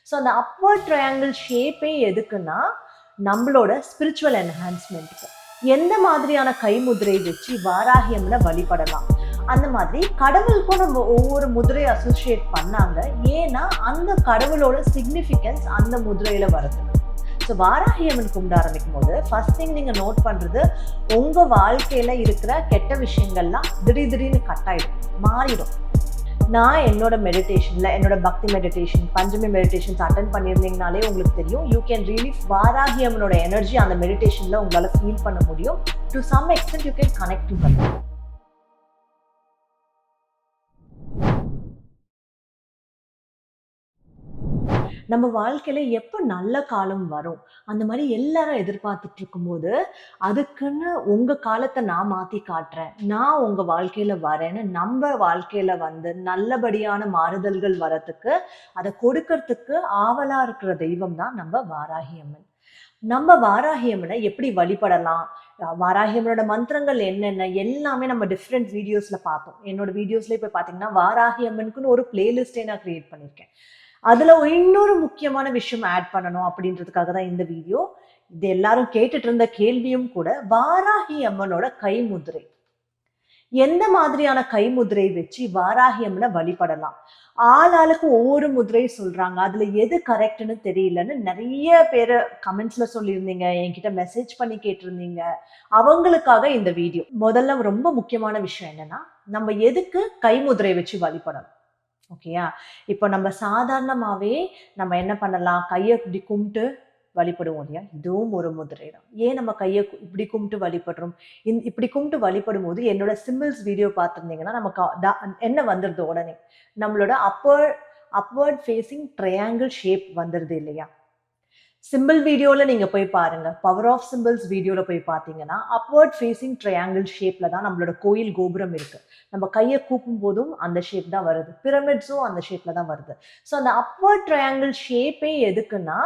So அந்த upward triangle ஷேப்பே எதுக்குன்னா நம்மளோட ஸ்பிரிச்சுவல் என்ஹான்ஸ்மெண்ட்டுக்கு. எந்த மாதிரியான கைமுதிரை வச்சு வாராகி அம்மனை வழிபடலாம், அந்த மாதிரி கடவுளுக்கும் நம்ம ஒவ்வொரு முதிரையை அசோசியேட் பண்ணாங்க. ஏன்னா அந்த கடவுளோட சிக்னிஃபிகன்ஸ் அந்த முதிரையில வருது. ஸோ வாராகி அம்மன் கும்பிட ஆரம்பிக்கும் போது ஃபர்ஸ்ட் திங் நீங்க நோட் பண்றது, உங்க வாழ்க்கையில இருக்கிற கெட்ட விஷயங்கள்லாம் திடீர்னு கட் ஆயிடும், மாறிடும். நான் என்னோட மெடிடேஷன்ல, என்னோட பக்தி மெடிடேஷன், பஞ்சமி மெடிடேஷன்ஸ் அட்டென்ட் பண்ணியிருந்தீங்கனாலே உங்களுக்கு தெரியும், யூ கேன் ரியலி வாராகி அம்மனோட எனர்ஜி அந்த மெடிடேஷன்ல உங்களால ஃபீல் பண்ண முடியும். To some extent you can connect to her. நம்ம வாழ்க்கையில எப்போ நல்ல காலம் வரும், அந்த மாதிரி எல்லாரும் எதிர்பார்த்துட்டு இருக்கும்போது, அதுக்குன்னு உங்க காலத்தை நான் மாத்தி காட்டுறேன், நான் உங்க வாழ்க்கையில வரேன்னு நம்ம வாழ்க்கையில வந்து நல்லபடியான மாறுதல்கள் வரத்துக்கு, அதை கொடுக்கறதுக்கு ஆவலா இருக்கிற தெய்வம் தான் நம்ம வாராகி அம்மன். நம்ம வாராகி அம்மனை எப்படி வழிபடலாம், வாராகி அம்மனோட மந்திரங்கள் என்னென்ன, எல்லாமே நம்ம டிஃப்ரெண்ட் வீடியோஸ்ல பார்த்தோம். என்னோட வீடியோஸ்ல இப்போ பார்த்தீங்கன்னா வாராகி அம்மனுக்குன்னு ஒரு பிளேலிஸ்டே நான் கிரியேட் பண்ணியிருக்கேன். அதுல இன்னொரு முக்கியமான விஷயம் ஆட் பண்ணணும் அப்படின்றதுக்காக தான் இந்த வீடியோ. இது எல்லாரும் கேட்டுட்டு இருந்த கேள்வியும் கூட, வாராகி அம்மனோட கைமுதிரை, எந்த மாதிரியான கைமுதிரை வச்சு வாராகி அம்மனை வழிபடலாம். ஆளாளுக்கு ஒவ்வொரு முதிரை சொல்றாங்க, அதுல எது கரெக்ட்னு தெரியலன்னு நிறைய பேர் கமெண்ட்ஸ்ல சொல்லியிருந்தீங்க, என்கிட்ட மெசேஜ் பண்ணி கேட்டிருந்தீங்க. அவங்களுக்காக இந்த வீடியோ. முதல்ல ரொம்ப முக்கியமான விஷயம் என்னன்னா, நம்ம எதுக்கு கைமுதிரை வச்சு வழிபடணும். ஓகேயா? இப்போ நம்ம சாதாரணமாவே நம்ம என்ன பண்ணலாம், கையை இப்படி கும்பிட்டு வழிபடுவோம் இல்லையா? இதுவும் ஒரு முதிரை தான். ஏன் நம்ம கையை இப்படி கும்பிட்டு வழிபடுறோம்? இப்படி கும்பிட்டு வழிபடும் போது என்னோட சிம்பிள்ஸ் வீடியோ பார்த்துருந்தீங்கன்னா நமக்கு என்ன வந்துடுது, உடனே நம்மளோட அப்வர்ட் ஃபேசிங் ட்ரையாங்கிள் ஷேப் வந்துடுது இல்லையா? சிம்பிள் வீடியோல நீங்க போய் பாருங்க, பவர் ஆஃப் சிம்பிள்ஸ் வீடியோல போய் பார்த்தீங்கன்னா அப்வர்ட் ஃபேசிங் ட்ரையாங்கிள் ஷேப்ல தான் நம்மளோட கோயில் கோபுரம் இருக்கு. நம்ம கையை கூப்பும் போதும் அந்த ஷேப் தான் வருது, பிரமிட்ஸும் அந்த ஷேப்ல தான் வருது. ஸோ அந்த அப்வர்ட் ட்ரையாங்கிள் ஷேப்பே எதுக்குன்னா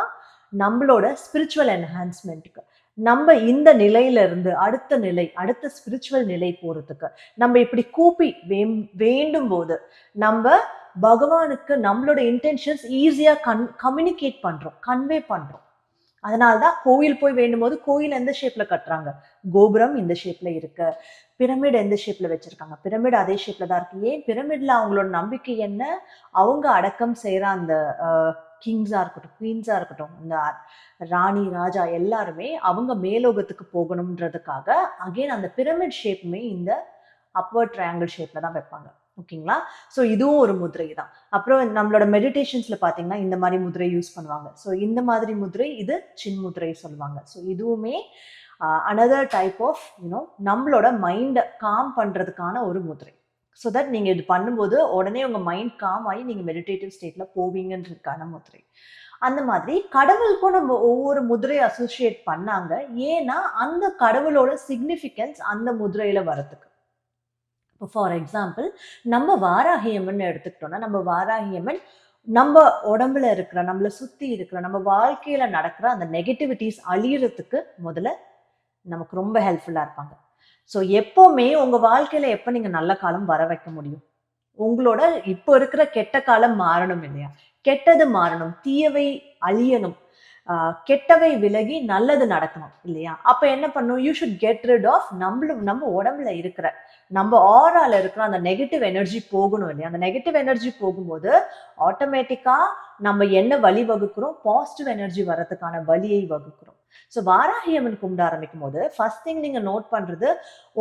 நம்மளோட ஸ்பிரிச்சுவல் என்ஹான்ஸ்மெண்ட்டுக்கு. நம்ம இந்த நிலையில இருந்து அடுத்த நிலை, அடுத்த ஸ்பிரிச்சுவல் நிலை போறதுக்கு நம்ம இப்படி கூப்பி வேண்டும் போது நம்ம பகவானுக்கு நம்மளோட இன்டென்ஷன்ஸ் ஈஸியா கம்யூனிகேட் பண்றோம், கன்வே பண்றோம். அதனால்தான் கோவில் போய் வேண்டும் போது, கோயில் எந்த ஷேப்ல கட்டுறாங்க, கோபுரம் இந்த ஷேப்ல இருக்கு, பிரமிட் எந்த ஷேப்ல வச்சிருக்காங்க, பிரமிட் அதே ஷேப்ல தான் இருக்கு. ஏன் பிரமிட்ல அவங்களோட நம்பிக்கை என்ன, அவங்க அடக்கம் செய்யற அந்த கிங்ஸா இருக்கட்டும், குவீன்ஸா இருக்கட்டும், இந்த ராணி ராஜா எல்லாருமே அவங்க மேலோகத்துக்கு போகணும்ன்றதுக்காக அகைன் அந்த பிரமிட் ஷேப்புமே இந்த அப்வர்ட் ட்ரையாங்கிள் ஷேப்ல தான் வைப்பாங்க. ஓகேங்களா? ஸோ இதுவும் ஒரு முதிரை தான். அப்புறம் நம்மளோட மெடிடேஷன்ஸ்ல பார்த்தீங்கன்னா இந்த மாதிரி முதிரை யூஸ் பண்ணுவாங்க. ஸோ இந்த மாதிரி முதிரை, இது சின் முதிரை சொல்லுவாங்க. ஸோ இதுவுமே அனதர் டைப் ஆஃப் நம்மளோட மைண்டை காம் பண்றதுக்கான ஒரு முதிரை. ஸோ தட் நீங்க இது பண்ணும்போது உடனே உங்க மைண்ட் காம் ஆகி நீங்க மெடிடேட்டிவ் ஸ்டேட்ல போவீங்கன்றதுக்கான முதிரை. அந்த மாதிரி கடவுளுக்கும் நம்ம ஒவ்வொரு முதிரையை அசோசியேட் பண்ணாங்க. ஏன்னா அந்த கடவுளோட சிக்னிஃபிகன்ஸ் அந்த முதிரையில வரதுக்கு. இப்போ ஃபார் எக்ஸாம்பிள் நம்ம வாராகி அம்மன் எடுத்துக்கிட்டோம்னா, நம்ம வாராகி அம்மன் நம்ம உடம்புல இருக்கிற, நம்மளை சுத்தி இருக்கிற, நம்ம வாழ்க்கையில நடக்கிற அந்த நெகட்டிவிட்டிஸ் அழியறதுக்கு முதல்ல நமக்கு ரொம்ப ஹெல்ப்ஃபுல்லா இருப்பாங்க. ஸோ எப்பவுமே உங்க வாழ்க்கையில எப்ப நீங்க நல்ல காலம் வர வைக்க முடியும், உங்களோட இப்போ இருக்கிற கெட்ட காலம் மாறணும் இல்லையா? கெட்டது மாறணும், தீயவை அழியணும், கெட்டவை விலகி நல்லது நடக்கணும் இல்லையா? அப்ப என்ன பண்ணும், you should get rid of நம்ம உடம்புல இருக்கிற, நம்ம ஆரால இருக்கிற அந்த நெகட்டிவ் எனர்ஜி போகணும் இல்லையா? அந்த நெகட்டிவ் எனர்ஜி போகும்போது ஆட்டோமேட்டிக்கா நம்ம என்ன வழி வகுக்கிறோம், பாசிட்டிவ் எனர்ஜி வரதுக்கான வழியை வகுக்கிறோம். ஸோ வாராகி அம்மன் கும்பிட ஆரம்பிக்கும் போது ஃபர்ஸ்ட் திங் நீங்க நோட் பண்றது,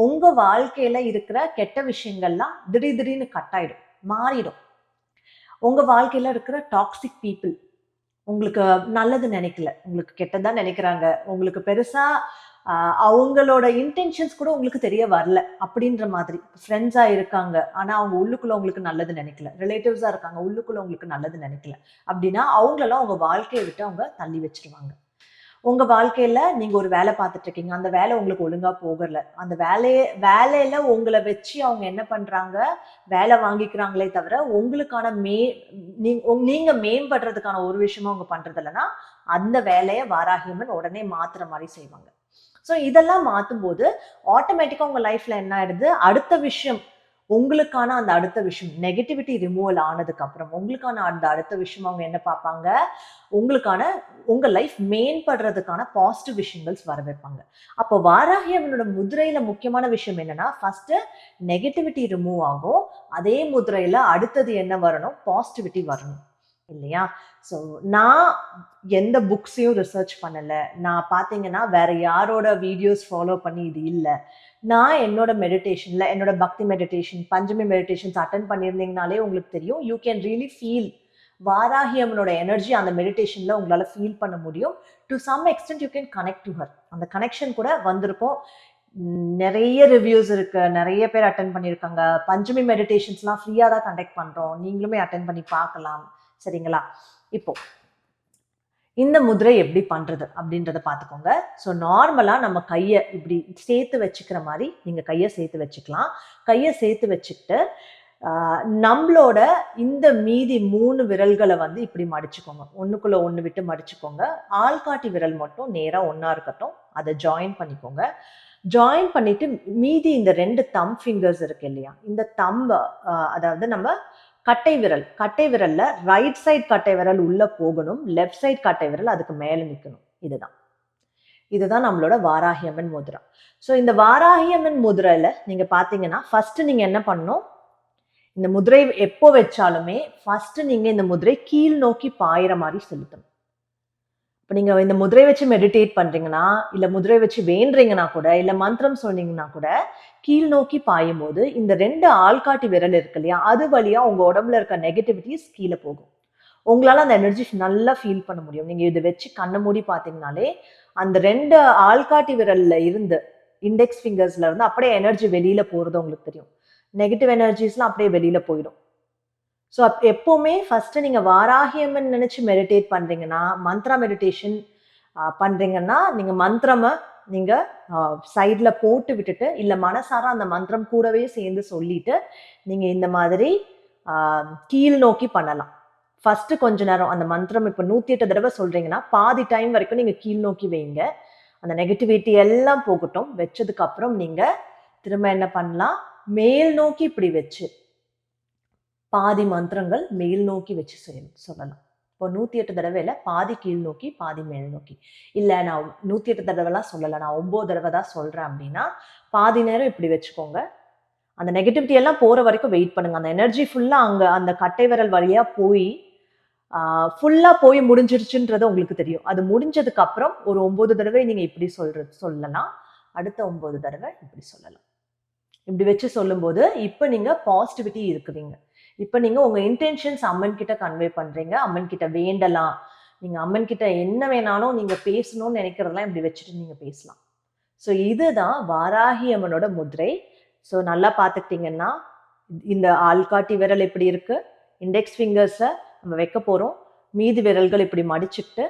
உங்க வாழ்க்கையில இருக்கிற கெட்ட விஷயங்கள்லாம் திடீர்னு கட் ஆயிடும், மாறிடும். உங்க வாழ்க்கையில இருக்கிற டாக்ஸிக் பீப்புள், உங்களுக்கு நல்லது நினைக்கல, உங்களுக்கு கெட்டதா நினைக்கிறாங்க, உங்களுக்கு பெருசா அவங்களோட இன்டென்ஷன்ஸ் கூட உங்களுக்கு தெரிய வரல அப்படின்ற மாதிரி ஃப்ரெண்ட்ஸா இருக்காங்க, ஆனா அவங்க உள்ளுக்குள்ள உங்களுக்கு நல்லது நினைக்கல, ரிலேட்டிவ்ஸா இருக்காங்க, உள்ளுக்குள்ள உங்களுக்கு நல்லது நினைக்கல அப்படின்னா அவங்களெல்லாம் உங்க வாழ்க்கையை விட்டு அவங்க தள்ளி வச்சிருவாங்க. உங்க வாழ்க்கையில நீங்க ஒரு வேலை பார்த்துட்டு இருக்கீங்க, அந்த வேலை உங்களுக்கு ஒழுங்கா போகல, அந்த வேலையில உங்களை வச்சு அவங்க என்ன பண்றாங்க, வேலை வாங்கிக்கிறாங்களே தவிர உங்களுக்கான நீங்க மேம்படுறதுக்கான ஒரு விஷயமா அவங்க பண்றது இல்லைன்னா அந்த வேலையை வாராகி அம்மன் உடனே மாத்துற மாதிரி செய்வாங்க. ஸோ இதெல்லாம் மாத்தும் போது ஆட்டோமேட்டிக்கா உங்க லைஃப்ல என்ன ஆயிடுது, அடுத்த விஷயம் உங்களுக்கான அந்த அடுத்த விஷயம் நெகட்டிவிட்டி ரிமூவல் ஆனதுக்கு அப்புறம் உங்களுக்கான அந்த அடுத்த விஷயம் அவங்க என்ன பார்ப்பாங்க, உங்களுக்கான உங்க லைஃப் மேம்படுறதுக்கான பாசிட்டிவ் விஷயங்கள் வர வைப்பாங்க. அப்போ வாராகி அவனோட முதிரையில முக்கியமான விஷயம் என்னன்னா, ஃபர்ஸ்ட் நெகட்டிவிட்டி ரிமூவ் ஆகும். அதே முதிரையில அடுத்தது என்ன வரணும், பாசிட்டிவிட்டி வரணும் இல்லையா? ஸோ நான் எந்த புக்ஸையும் ரிசர்ச் பண்ணல. நான் பார்த்தீங்கன்னா வேற யாரோட வீடியோஸ் ஃபாலோ பண்ணி இது இல்ல. நான் என்னோட மெடிடேஷன்ல என்னோட பக்தி மெடிடேஷன், பஞ்சமி மெடிடேஷன்ஸ் அட்டெண்ட் பண்ணியிருந்தீங்கனாலே உங்களுக்கு தெரியும். You can really feel Varahi அம்மனோட எனர்ஜி அந்த மெடிடேஷன்ல உங்களால ஃபீல் பண்ண முடியும். To some extent you can connect to her. அந்த கனெக்ஷன் கூட வந்திருக்கும். நிறைய ரிவ்யூஸ் இருக்கு. நிறைய பேர் அட்டெண்ட் பண்ணியிருக்காங்க. பஞ்சமி மெடிடேஷன்ஸ்லாம் ஃப்ரீயா தான் கண்டக்ட் பண்றோம். நீங்களுமே அட்டெண்ட் பண்ணி பார்க்கலாம். சரிங்களா? இப்போ இந்த முதிரை எப்படி பண்றது அப்படின்றத பார்த்துக்கோங்க. ஸோ நார்மலா நம்ம கையை இப்படி சேர்த்து வச்சுக்கிற மாதிரி நீங்க கையை சேர்த்து வச்சுக்கலாம். கையை சேர்த்து வச்சுக்கிட்டு நம்மளோட இந்த மீதி 3 விரல்களை வந்து இப்படி மடிச்சுக்கோங்க. ஒண்ணுக்குள்ள ஒண்ணு விட்டு மடிச்சுக்கோங்க. ஆள்காட்டி விரல் மட்டும் நேரா ஒண்ணா இருக்கட்டும். அதை ஜாயின் பண்ணிக்கோங்க. ஜாயின் பண்ணிட்டு மீதி இந்த 2 தம் ஃபிங்கர்ஸ் இருக்கு இல்லையா, இந்த தம்ப அதாவது நம்ம கட்டை விரல்ல ரைட் சைட் கட்டை விரல் உள்ள போகணும், லெஃப்ட் சைட் கட்டை விரல் அதுக்கு மேல நிக்கணும். இதுதான் நம்மளோட வாராகி அம்மன் முத்ரா. ஸோ இந்த வாராகி அம்மன் முத்ரையில நீங்க பாத்தீங்கன்னா ஃபர்ஸ்ட் நீங்க என்ன பண்ணணும், இந்த முதிரை எப்போ வச்சாலுமே ஃபர்ஸ்ட் நீங்க இந்த முதிரை கீழ் நோக்கி பாயிற மாதிரி செலுத்தணும். இப்போ நீங்க இந்த முதிரை வச்சு மெடிடேட் பண்றீங்கன்னா, இல்ல முதிரை வச்சு வேண்டுறீங்கன்னா கூட, இல்ல மந்திரம் சொன்னீங்கன்னா கூட, கீழ் நோக்கி பாயும் போது இந்த 2 ஆள்காட்டி விரல் இருக்கு இல்லையா, அது வழியா உங்க உடம்புல இருக்க நெகட்டிவிட்டிஸ் கீழே போகும். உங்களால அந்த எனர்ஜி நல்லா ஃபீல் பண்ண முடியும். நீங்க இதை வச்சு கண்ணை மூடி பாத்தீங்கன்னாலே அந்த 2 ஆள்காட்டி விரல்ல இருந்து இண்டெக்ஸ் ஃபிங்கர்ஸ்ல இருந்து அப்படியே எனர்ஜி வெளியில போறது உங்களுக்கு தெரியும். நெகட்டிவ் எனர்ஜிஸ்லாம் அப்படியே வெளியில போயிடும். ஸோ எப்போவுமே ஃபர்ஸ்ட் நீங்க வாராகி அம்மன் நினைச்சு மெடிடேட் பண்றீங்கன்னா, மந்த்ரா மெடிடேஷன் பண்றீங்கன்னா, நீங்க மந்திரம நீங்க சைட்ல போட்டு விட்டுட்டு, இல்ல மனசார அந்த மந்திரம் கூடவே சேர்ந்து சொல்லிட்டு நீங்க இந்த மாதிரி கீழ் நோக்கி பண்ணலாம். ஃபர்ஸ்ட் கொஞ்ச நேரம் அந்த மந்திரம் இப்போ 108 தடவை சொல்றீங்கன்னா, பாதி டைம் வரைக்கும் நீங்க கீழ் நோக்கி வைங்க. அந்த நெகட்டிவிட்டி எல்லாம் போகட்டும். வச்சதுக்கு அப்புறம் நீங்க திரும்ப என்ன பண்ணலாம், மேல் நோக்கி இப்படி வச்சு பாதி மந்திரங்கள் மேல் நோக்கி வச்சு சொல்லலாம். இப்போ 108 தடவையில பாதி கீழ் நோக்கி, பாதி மேல் நோக்கி. இல்ல நான் 108 தடவைலாம் சொல்லலை, நான் 9 தடவை தான் சொல்றேன் அப்படின்னா, பாதி நேரம் இப்படி வச்சுக்கோங்க. அந்த நெகட்டிவிட்டி எல்லாம் போற வரைக்கும் வெயிட் பண்ணுங்க. அந்த எனர்ஜி ஃபுல்லா அங்க அந்த கட்டை விரல் வழியா போய் ஃபுல்லா போய் முடிஞ்சிருச்சுன்றது உங்களுக்கு தெரியும். அது முடிஞ்சதுக்கு அப்புறம் ஒரு 9 தடவை நீங்க இப்படி சொல்லலாம். அடுத்த 9 தடவை இப்படி சொல்லலாம். இப்படி வச்சு சொல்லும்போது இப்ப நீங்க பாசிட்டிவிட்டி இருக்குறீங்க. இப்ப நீங்க உங்க இன்டென்ஷன்ஸ் அம்மன் கிட்ட கன்வே பண்றீங்க. அம்மன் கிட்ட வேண்டலாம். நீங்க அம்மன் கிட்ட என்ன வேணாலும் நீங்க பேசணும்னு நினைக்கிறதெல்லாம் இப்படி வச்சுட்டு நீங்க பேசலாம். ஸோ இதுதான் வாராகி அம்மனோட முத்ரை. ஸோ நல்லா பார்த்துக்கிட்டீங்கன்னா, இந்த ஆள்காட்டி விரல் எப்படி இருக்கு, இண்டெக்ஸ் ஃபிங்கர்ஸை நம்ம வைக்க போறோம். மீதி விரல்கள் இப்படி மடிச்சுட்டு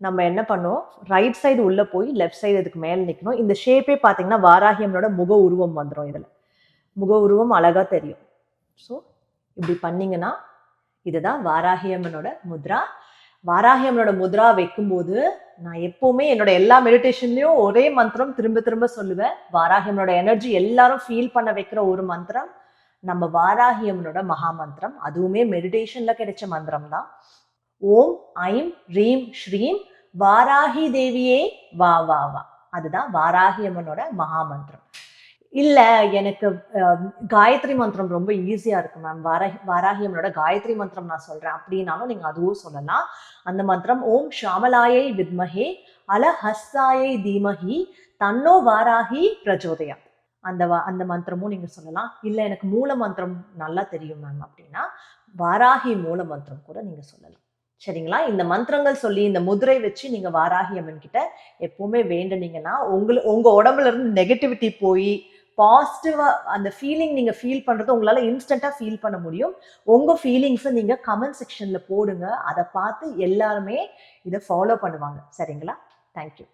நம்ம என்ன பண்ணுவோம், ரைட் சைடு உள்ள போய் லெஃப்ட் சைடு இதுக்கு மேல நிற்கணும். இந்த ஷேப்பே பார்த்தீங்கன்னா வாராகி அம்மனோட முக உருவம் வந்துடும். இதுல முக உருவம் அழகா தெரியும். ஸோ இப்படி பண்ணீங்கன்னா இதுதான் வாராகி அம்மனோட முத்ரா. வாராகி அம்மனோட முத்ரா வைக்கும்போது நான் எப்பவுமே என்னோட எல்லா மெடிடேஷன்லயும் ஒரே மந்திரம் திரும்ப திரும்ப சொல்லுவேன். வாராகி அம்மனோட எனர்ஜி எல்லாரும் ஃபீல் பண்ண வைக்கிற ஒரு மந்திரம் நம்ம வாராகி அம்மனோட மகா மந்திரம். அதுவுமே மெடிடேஷன்ல கிடைச்ச மந்திரம் தான். ஓம் ஐம் ரீம் ஸ்ரீம் வாராகி தேவியே வா வா வா. அதுதான் வாராகி அம்மனோட மகா மந்திரம். இல்ல எனக்கு காயத்ரி மந்திரம் ரொம்ப ஈஸியா இருக்கு மேம், வாராகி அம்மனோட காயத்ரி மந்திரம் நான் சொல்றேன் அப்படின்னாலும் நீங்க அதுவும் சொல்லலாம். அந்த மந்திரம் ஓம் ஷாமலாயை வித்மஹே அலஹஸ்தாயை தீமஹி தன்னோ வாராகி பிரச்சோதயா. அந்த மந்திரமும் நீங்க சொல்லலாம். இல்ல எனக்கு மூல மந்திரம் நல்லா தெரியும் மேம் அப்படின்னா வாராகி மூல மந்திரம் கூட நீங்க சொல்லலாம். சரிங்களா? இந்த மந்திரங்கள் சொல்லி இந்த முதிரை வச்சு நீங்க வாராகி அம்மன் கிட்ட எப்பவுமே வேண்டுனீங்கன்னா உங்க உடம்புல இருந்து நெகட்டிவிட்டி போய் பாசிட்டிவா அந்த ஃபீலிங் நீங்க ஃபீல் பண்றது உங்களால இன்ஸ்டன்டா ஃபீல் பண்ண முடியும். உங்க ஃபீலிங்ஸை நீங்க கமெண்ட் செக்ஷன்ல போடுங்க. அதை பார்த்து எல்லாருமே இதை ஃபாலோ பண்ணுவாங்க. சரிங்களா? தேங்க்யூ.